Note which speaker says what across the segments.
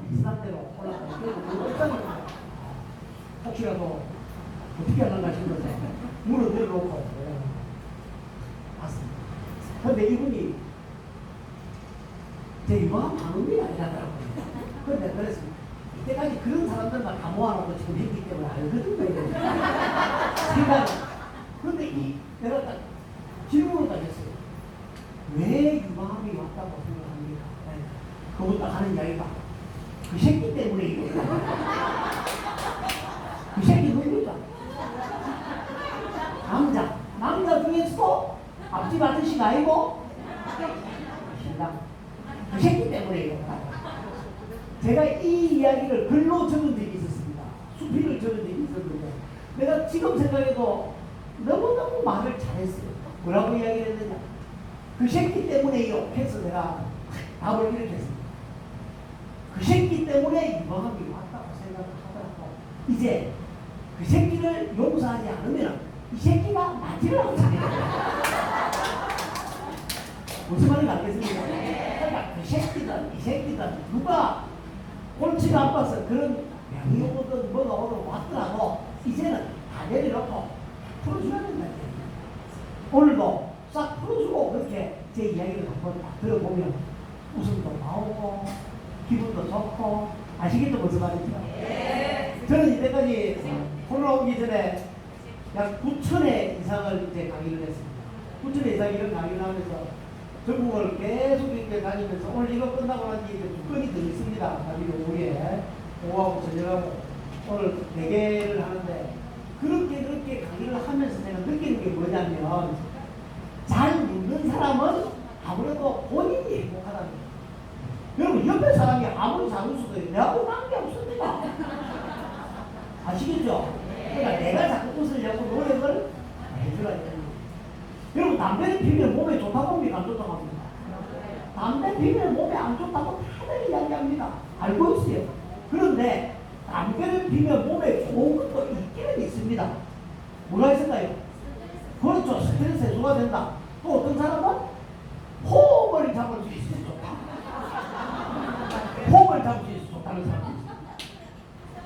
Speaker 1: 비슷한 대로 올라가요. 그래서 혹시라도 어떻게 하는가 싶어서 물을 내려놓고 봤습니다. 근데 이분이 제 유명한 방음이 아니라더라고요. 그런데 그랬습니다. 이때까지 그런 사람들만 다 모아놓고 지금 했기 때문에 알거든요. 생각은. 그런데 내가 딱 질문을 딱 했어요. 왜 유방암이 왔다고 생각합니까? 그분 딱 하는 이야기가 그 새끼 때문에 이거. 그 새끼 누굽니까? 남자 중에서도 앞집 아저씨가 아니고 신랑. 그 새끼 때문에 이거. 제가 이 이야기를 글로 적은 적이 있었습니다. 수필을 적은 적이 있었는데 내가 지금 생각해도 너무너무 말을 잘했어요. 뭐라고 이야기를 했느냐. 그 새끼 때문에요 해서 내가 답을 이렇게 했습니다. 그 새끼 때문에 유방암이 왔다고 생각을 하더라도 이제 그 새끼를 용서하지 않으면 이 새끼가 맞지를 않잖아요. 무슨 말인지 알겠습니까? 그러니까 그 새끼든 이 새끼든 누가 골치가 아파서 그런 병이 오든 뭐가 오든 왔더라도 이제는 다 내려놓고 풀어줘야 된다. 오늘도 싹 풀어주고 그렇게 제 이야기를 한번 딱 들어보면 웃음도 나오고 기분도 좋고 아시겠죠? 무슨 말인지? 저는 이때까지 코로나 오기 전에 약 9,000회 이상을 이제 강의를 했습니다. 9,000회 이상 이런 강의를 하면서 전국을 계속 이렇게 다니면서 오늘 이거 끝나고 난 뒤에 2건이 더 있습니다. 강의를 오후에 오후하고 저녁하고 오늘 4개를 하는데 그렇게 강의를 하면서 제가 느끼는 게 뭐냐면 잘 묻는 사람은 아무래도 본인이 행복하다는 거예요. 여러분 옆에 사람이 아무리 잘 웃어도 내하고 관계 없습니다. 아시겠죠? 그러니까 내가 자꾸 웃으려고 노력을 해줘야 되는 거예요. 여러분 담배를 피우면 몸에 좋다고 합니까? 안 좋다고 합니까? 담배 피우면 몸에 안 좋다고 다들 이야기합니다. 알고 있어요. 그런데 담배를 피우면 몸에 좋은 것도 있기는 있습니다. 뭐가 있을까요? 그렇죠. 스트레스 해소가 된다. 또 어떤 사람은 호흡을 잡을 수 있어서 좋다. 호흡을 잡을 수 있어서 좋다는 사람이 있습니다.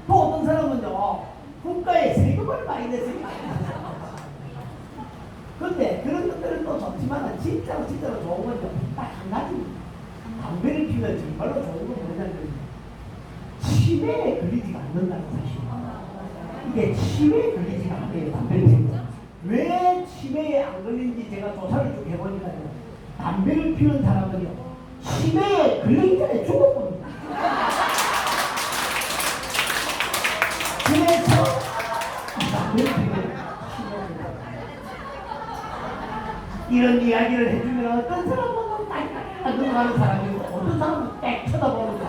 Speaker 1: 또 어떤 사람은요, 국가에 세금을 많이 냈으니까. 근데 그런 것들은 또 좋지만 진짜로 좋은 건 딱 한 가지입니다. 담배를 피우면 정말로 좋은 건 뭐냐면 치매에 걸리지가 않는다는 사실입니다. 이게 치매에 걸리지가 않아요. 담배를 피우면. 왜 치매에 안 걸리는지 제가 조사를 쭉 해보니까요. 담배를 피우는 사람은요. 치매에 걸리기 전에 죽어버립니다. 그래서 담배를 피우면 이런 이야기를 해주면 어떤 사람은 딸깍 넘어가는 사람이고 어떤 사람은 딱 쳐다보는다.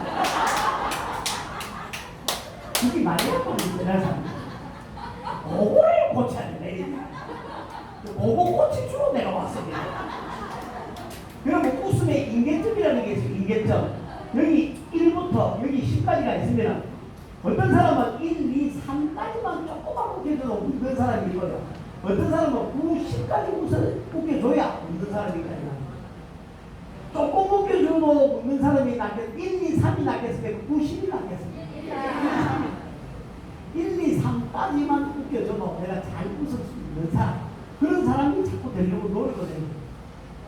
Speaker 1: 그게 말이야 대단한 사람. 그거를 고쳐야 돼. 그거 고칠 줄로 내가 왔습니다. 여러분 웃음의 인계점이라는 게 있어요. 인계점. 여기 1부터 여기 10까지가 있으면 어떤 사람은 1, 2, 3까지만 조금만 웃겨줘도 웃는 사람이 있거든요. 어떤 사람은 9, 10까지 웃겨줘야 웃는 사람이 있거든요. 조금 웃겨줘도 웃는 사람이 낫겠습니까? 1, 2, 3이 낫겠습니까? 9, 10이 낫겠습니까? 1, 2, 3까지만 웃겨줘도 내가 잘 웃을 수 있는 사람, 그런 사람이 자꾸 되려고 노력을 해요.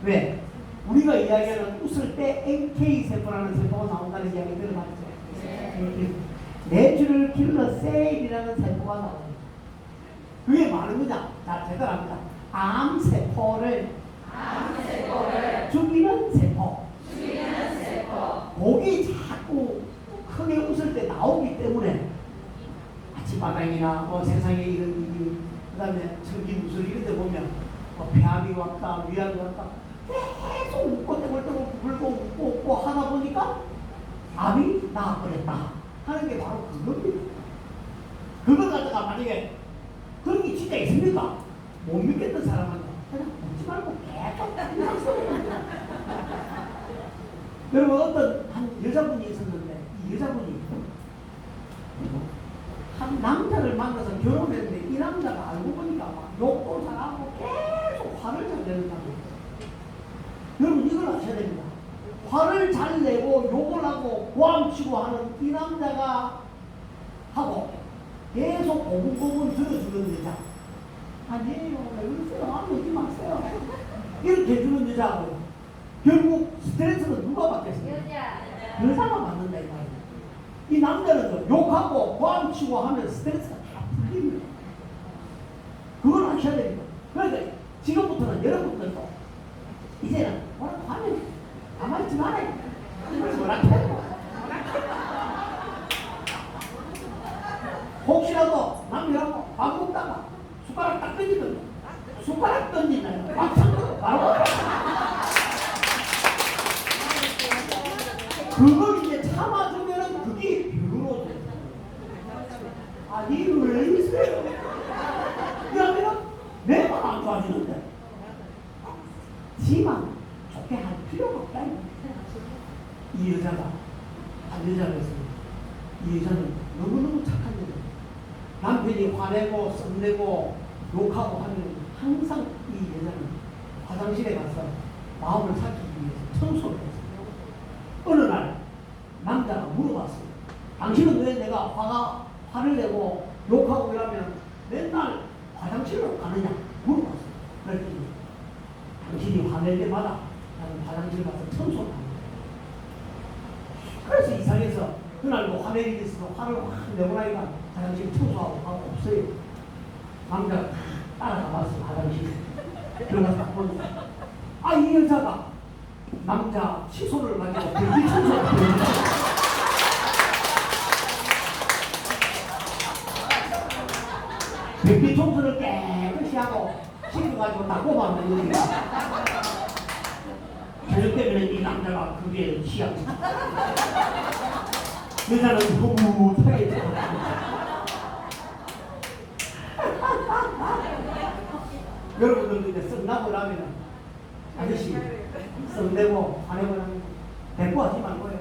Speaker 1: 왜? 우리가 이야기하는 웃을 때 NK세포라는 세포가 나온다는 이야기 들어봤죠? 내추럴 킬러 셀이라는 세포가 나옵니다. 그게 많은 거냐? 자, 대단합니다. 암세포를 죽이는 세포. 거기 자꾸 크게 웃을 때 나오기 때문에 아침마당이나 뭐 세상에 이런 일이, 그 다음에 전기 무술 이런 데 보면 뭐 폐암이 왔다, 위암이 왔다, 계속 웃고 떼굴떼굴 불고 웃고 하다 보니까 암이 나아버렸다 하는 게 바로 그겁니다. 그걸 갖다가 만약에 그런 게 진짜 있습니까? 못 믿겠던 사람은 그냥 웃지 말고 계속 여러분 어떤 한 여자분이 있었는데 이 여자분이 한 남자를 만나서 결혼했는데 이 남자가 알고 보니까 막 욕도 잘하고 계속 화를 잘 내는다고. 여러분 이걸 아셔야 됩니다. 화를 잘 내고 욕을 하고 고함치고 하는 이 남자가 하고 계속 고분고분 들어주는 여자. 아니에요. 왜 그러세요? 오지 마세요. 이렇게 해주는 여자하고 결국 스트레스는 누가 받겠어요? 여자가 받는다 이 말이에요. 이 남자는 욕하고 고함치고 하면 스트레스가 다 풀립니다. 그걸 아셔야 됩니다. 그러니까 지금부터는 여러분들도 이제는 뭐라고 하면 가만히 있지 말아요. 뭐라고 해요. 혹시라도 남이라고 밥 먹다가 숟가락 딱 던지면 숟가락 던지나요? 막상 바로 그걸 이제 참아주면은 그게 비로소 아니 왜 이러세요? 그러면 내만 안 좋아지는데 지만 좋게 할 필요가 없다. 이 여자가 한 여자가 있습니다. 이 여자는 너무너무 착한 여자. 남편이 화내고 썸내고 욕하고 하면 항상 이 여자는 화장실에 가서 마음을 삭히기 위해서 청소를 했어요. 어느 날 남자가 물어봤어요. 당신은 왜 내가 화를 내고 욕하고 이러면 맨날 화장실로 가느냐 물어봤어요. 그랬더니 당신이 화낼 때마다 나는 화장실 가서 청소를 합니다. 그래서 이상해서 그날 뭐 화낼 일이 있어서 화를 확 내고 나니까 화장실 청소하고 하고 없어요. 남자가 따라가 봤어요. 화장실 들어가서 딱 보니까 이 여자가 남자 시소를 가지고 변기 청소를 합니다. 변기 청소를 깨끗이 하고 씻어가지고 다 꼽아놓는 여기가 저녁 때문에 이 남자가 그게 취향 여자는 흐뭇하게 여러분들도 이제 썩나고 나면 아저씨 썩내고 화내고 나면 대꾸하지 말고요.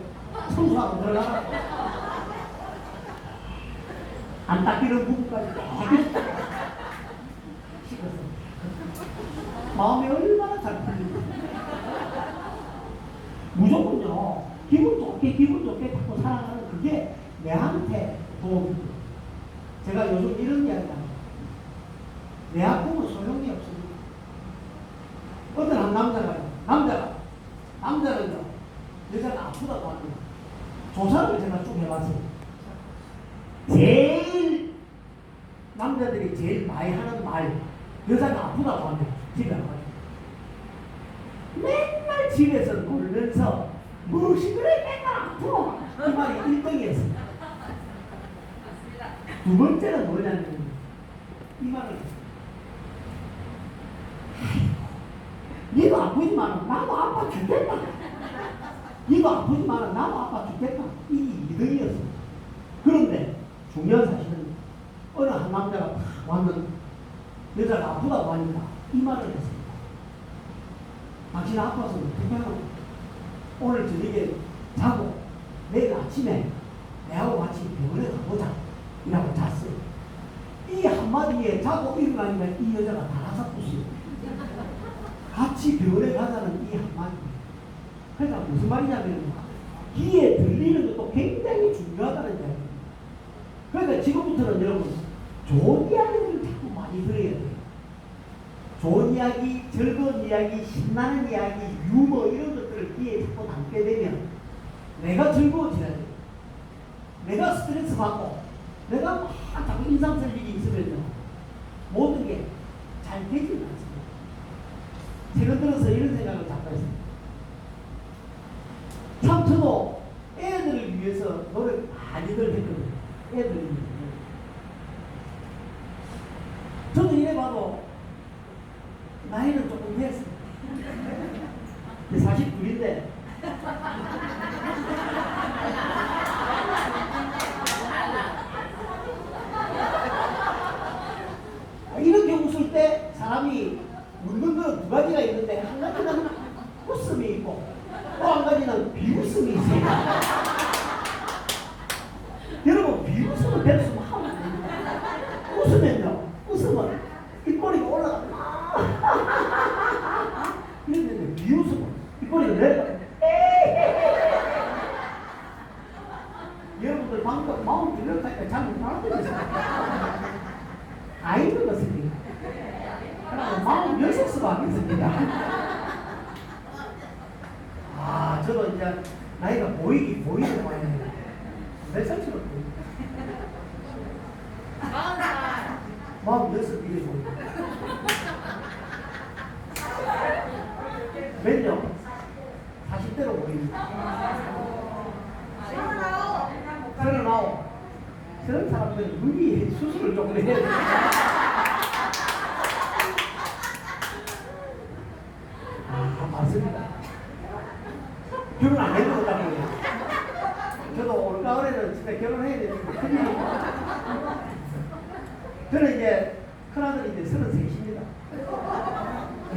Speaker 1: 청소하고 들어가라. 안 닦이는 부분까지 깨끗이 씻어서 마음이 얼마나 잘 풀리고 무조건요. 기분 좋게 자꾸 살아가는 그게 내한테 도움이 돼요. 제가 요즘 이런 이야기 합니다. 내 아픔은 소용이 없습니다. 어떤 한 남자는요, 여자가 아프다고 합니다. 조사를 제가 쭉 해봤어요. 제일, 남자들이 제일 많이 하는 말, 여자가 아프다고 합니다. 집에 가가지고. 맨날 집에서 놀면서, 무엇이 그래, 맨날 아프고. 그 말이 1등이었습니다. 두 번째는 뭐냐면, 이 말을 니도 아프지만 나도 아파 죽겠다. 니도 아프지만 나도 아파 죽겠다. 이 2등이었어. 그런데 중요한 사실은 어느 한 남자가 왔는 여자가 아프다고 하니까 이 말을 했습니다. 당신 아파서 어떻게 하나? 오늘 저녁에 자고 내일 아침에 내하고 같이 병원에 가보자. 이라고 잤어요. 이 한마디에 자고 일어나니까 이 여자가 달아서 같이 병원에 가자는 이 한마디. 그러니까 무슨 말이냐면 귀에 들리는 것도 굉장히 중요하다는 이야기입니다. 그러니까 지금부터는 여러분 좋은 이야기를 자꾸 많이 들어야 돼요. 좋은 이야기, 즐거운 이야기, 신나는 이야기, 유머 이런 것들을 귀에 자꾸 담게 되면 내가 즐거워져야 돼요. 내가 스트레스 받고 내가 막 자꾸 인상 쓸 일이 있으면요 모든 게 잘 되지는 않습니다. 최근 들어서 이런 생각을 자꾸 했습니다. 참 저도 애들을 위해서 노력 많이들 했거든요. 애들을 위해서. 저도 이래 봐도 나이는 조금 됐어요. 42인데 이렇게 웃을 때 사람이 웃는 건 두 가지가 있는데 한 가지는 웃음이 있고 또 한 가지는 비웃음이 있어요. 여러분 비웃음은 될 수만 하면 됩니다. 웃으면요. 웃음은 입꼬리가 올라가. 이랬는데 비웃음은 입꼬리가 내려가. 여러분들 방금 마음 들렸다니까 잘못 알아들었어요. 아이는 것입니다. 그러나 마음 여섯수가 하겠습니다. 아, 저도 이제 나이가 보이는 모양이에요. 몇 살쯤으로 보입니다. 40살. 46 이래 보입니다. 몇요? 40대로 보입니다. 39. 저런 사람들은 무기 수술을 조금 해야 돼요. 아, 맞습니다. 결혼 안 해도 된다는 거예요. 저도 올가을에는 진짜 결혼해야 되는데 큰일입니다. 저는 이제 큰아들이 이제 33입니다.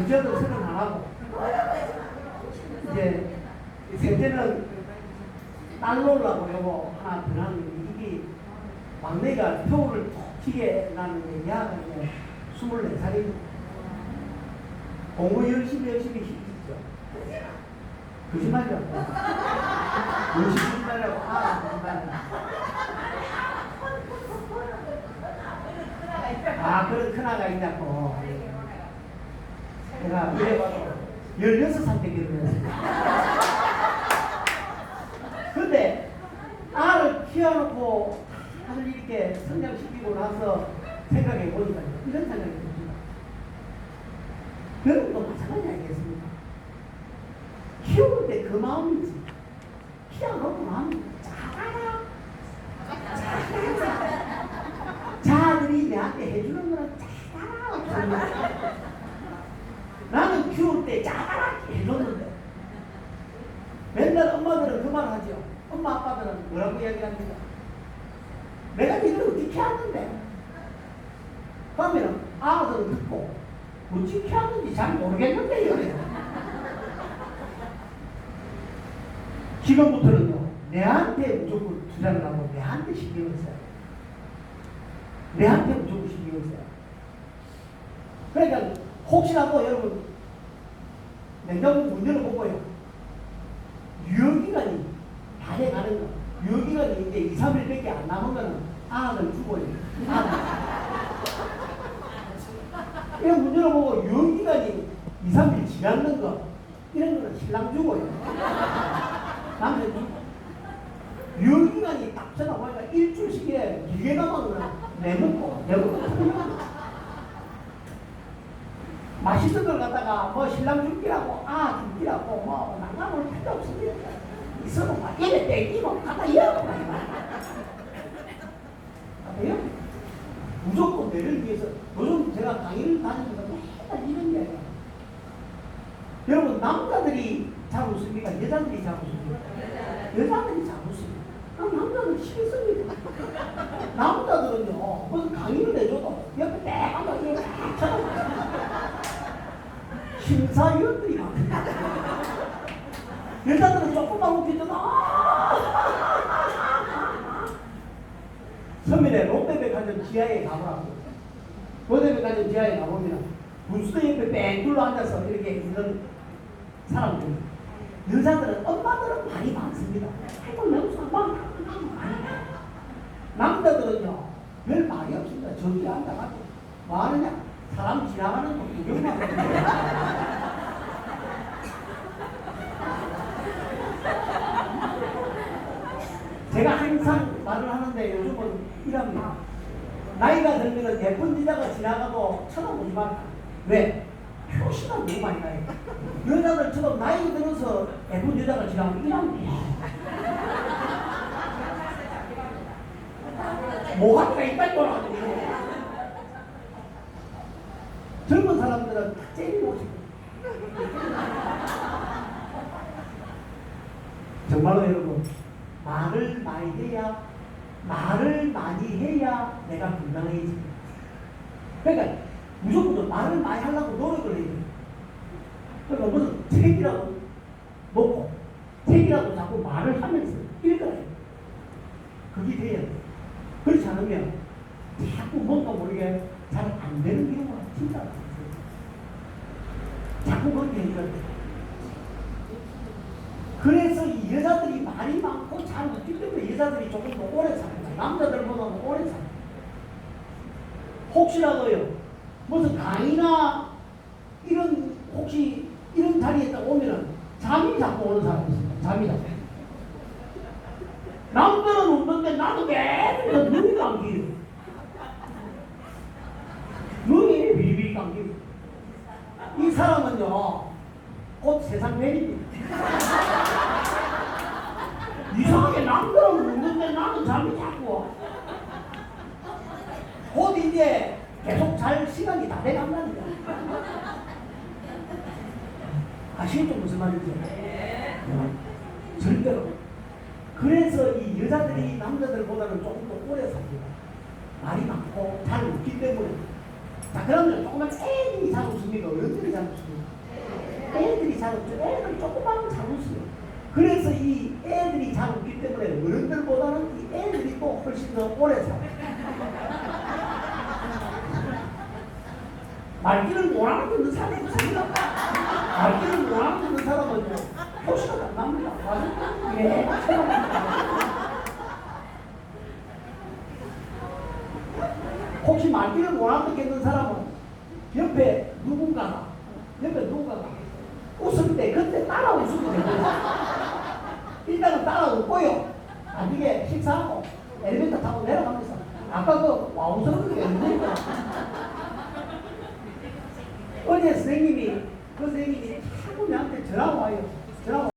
Speaker 1: 저도 31하고 이제 셋째는 딸 놓으려고 여보 하나 더 나는 이게 막내가 표를 톡 튀게 나는 얘가 이제 24살입니다. 공부 열심히 시키죠. 거짓말이라고. 거짓말이라고. 그런 큰아가 있냐고. 내가 이래봐도 16살 때 결혼했습니다. 근데 아를 키워놓고 아들 이렇게 성장시키고 나서 생각해 보니까 이런 생각이 듭니다. 여러분도 마찬가지 아니겠습니까? 키울 때 그 마음이지. 키워놓고 마음이 작아라. 자아들이 내한테 해주는 거는 작아라. 나는 키울 때 작아라 해줬는데 맨날 엄마들은 그 말 하죠. 엄마 아빠들은 뭐라고 이야기합니까? 내가 이걸 어떻게 하는데? 그러면 아들은 듣고 어떻게 하는지 잘 모르겠는데요. 지금부터는요, 내한테 무조건 투자를 하고 내한테 신경을 써요. 내한테 무조건 신경을 써요. 그러니까 혹시라도 여러분 냉장고 문 열어보고요. 유효기간이 다 돼가는 거. 유효기간이 이제 2, 3일밖에 안 남으면 아들 죽어요. 이거 문 열어보고 유효기간이 2, 3일 지났는 거 이런 거는 신랑 죽어요. 남편 죽어. 유효기간이 딱 지나보니까 일주일씩에 길게 남아서 내먹고 맛있는 걸 갖다가 뭐 신랑 줄기라고 줄기라고 뭐 난감할 필요 없습니다. 있어도 막 입에 땡기고 갖다 이어고 무조건 내를 위해서 요즘 제가 강의를 다니면서 맨날 이런 게 여러분 남자들이 잘 웃습니까? 여자들이 잘 웃습니까? 여자들이 잘 웃습니다. 남자들은 싫습니다. 남자들은요 무슨 강의를 해줘도 옆에 딱 한번 이렇게 딱 쳐다봐요. 심사위원들이 많습니다. 여자들은 조금만 웃기잖아. 서민의 롯데백화점 지하에 가보라고. 롯데백화점 지하에 가보면 분수대 옆에 뺑 둘러 앉아서 이렇게 있는 사람들. 여자들은 엄마들은 말이 많습니다. 아이고 여기서 막 남자들은요 별 말이 없습니다. 저기 앉아가지고 뭐 하느냐? 사람 지나가는 거 구경만 하고. 제가 항상 말을 하는데 요즘은 이랍니다. 나이가 들면 예쁜 여자가 지나가도 쳐다보지 말라. 왜? 표시가 너무 많이 나요. 여자들처럼 나이 들어서 예쁜 여자가 지나가면 이랍니다. 뭐가 있다 이거라. 젊은 사람들은 째리고 싶어요. 정말로 여러분 말을 많이 해야 내가 건강해집니다. 그러니까 무조건 말을 많이 하려고 노력을 해야 돼요. 그러니까 무슨 책이라도 먹고 책이라도 자꾸 말을 하면서 읽어야 돼요. 그게 돼야 돼요. 그렇지 않으면 자꾸 뭔가 모르게 잘 안 되는 경우가 진짜 많아요. 자꾸 그렇게 해야 돼요. 그래서 이 여자들이 많이 말이 많고 잘 웃기 때문에 여자들이 조금 더 오래 삽니다. 남자들보다는 오래 삽니다. 혹시라도요, 무슨 강의나 이런, 혹시 이런 자리에 딱 오면은 잠이 자꾸 오는 사람이 있습니다. 잠이 자꾸. 남들은 웃는데 나도 매일 눈이 감기요. 눈이 비리비리 감기요. 이 사람은요, 곧 세상 멸입니다. 이상하게 남들은 웃는데 나도 잠이 자꾸 와. 곧 이제 계속 잘 시간이 다 돼간다니까. 아시겠죠? 무슨 말인지? 절대로. 그래서 이 여자들이 남자들보다는 조금 더 오래 삽니다. 말이 많고 잘 웃기 때문에. 자, 그러면 조금만 애들이 잘 웃습니까? 어른들이 잘 웃습니까? 애들이 잘 웃죠. 애들 조금만 잘 웃어요. 그래서 이 애들이 잘 웃기 때문에 어른들보다는 이 애들이 또 훨씬 더 오래 살아요. 말귀를 못 알아듣는 사람이 있습니다. 말귀를 못 알아듣는 사람은요, 표시가 안 납니다. 맞아요? 예, 혹시 말귀를 못 알아듣겠는 사람은 옆에 누군가가 웃을 때 그때 따라 웃으면 되거든요. 일단은 따라 웃고요. 나중에 식사하고 엘리베이터 타고 내려가면서 아까 그 와우스러운 게 있는데 어제 선생님이 자꾸 나한테 전화 와요. 전화